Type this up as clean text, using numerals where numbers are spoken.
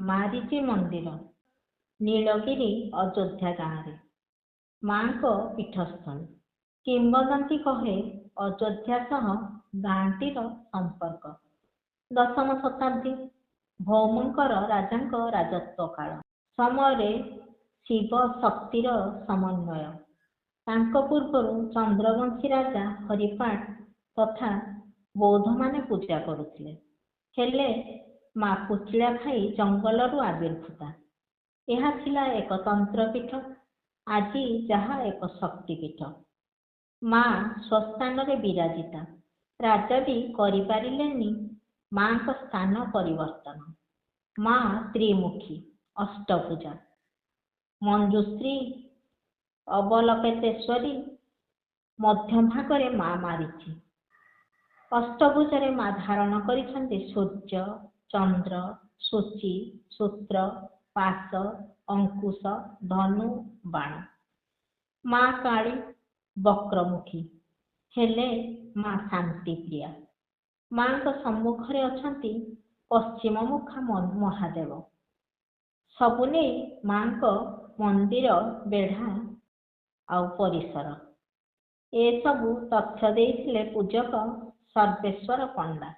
ମାରିଚି ମନ୍ଦିର ନୀଳଗିରି ଅଯୋଧ୍ୟା ଗାଁରେ ମାଙ୍କ ପୀଠସ୍ଥଳୀ। କିମ୍ବଦନ୍ତୀ କହେ ଅଯୋଧ୍ୟା ସହ ଗାଁଟିର ସମ୍ପର୍କ 10ମ ଶତାବ୍ଦୀ ଭୌମଙ୍କର ରାଜାଙ୍କ ରାଜତ୍ୱ କାଳ ସମୟରେ ଶିବ ଶକ୍ତିର ସମନ୍ୱୟ। ତାଙ୍କ ପୂର୍ବରୁ ଚନ୍ଦ୍ରବଂଶୀ ରାଜା ହରିପାଠ ତଥା ବୌଦ୍ଧମାନେ ପୂଜା କରୁଥିଲେ। ହେଲେ ମା କୁଚିଳା ଖାଇ ଜଙ୍ଗଲରୁ ଆବିର୍ଭୂତା। ଏହା ଥିଲା ଏକ ତନ୍ତ୍ରପୀଠ, ଆଜି ଯାହା ଏକ ଶକ୍ତିପୀଠ। ମା ସ୍ୱସ୍ଥାନରେ ବିରାଜିତା। ରାଜା ବି କରିପାରିଲେନି ମାଙ୍କ ସ୍ଥାନ ପରିବର୍ତ୍ତନ। ମା ତ୍ରିମୁଖୀ, ଅଷ୍ଟଭୁଜା, ମଞ୍ଜୁଶ୍ରୀ, ଅବଲକେତେଶ୍ୱରୀ। ମଧ୍ୟଭାଗରେ ମା ମାରିଚି। ଅଷ୍ଟଭୁଜାରେ ମା ଧାରଣ କରିଛନ୍ତି ସୂର୍ଯ୍ୟ, ଚନ୍ଦ୍ର, ସୂଚୀ, ସୂତ୍ର, ପାଶ, ଅଙ୍କୁଶ, ଧନୁ, ବାଣ। ମା କାଳୀ ବକ୍ରମୁଖୀ, ହେଲେ ମା ଶାନ୍ତିପ୍ରିୟା। ମାଙ୍କ ସମ୍ମୁଖରେ ଅଛନ୍ତି ପଶ୍ଚିମମୁଖା ମହାଦେବ। ସବୁ ନେଇ ମାଙ୍କ ମନ୍ଦିର ବେଢ଼ା ଆଉ ପରିସର। ଏସବୁ ତଥ୍ୟ ଦେଇଥିଲେ ପୂଜକ ସର୍ବେଶ୍ୱର ପଣ୍ଡା।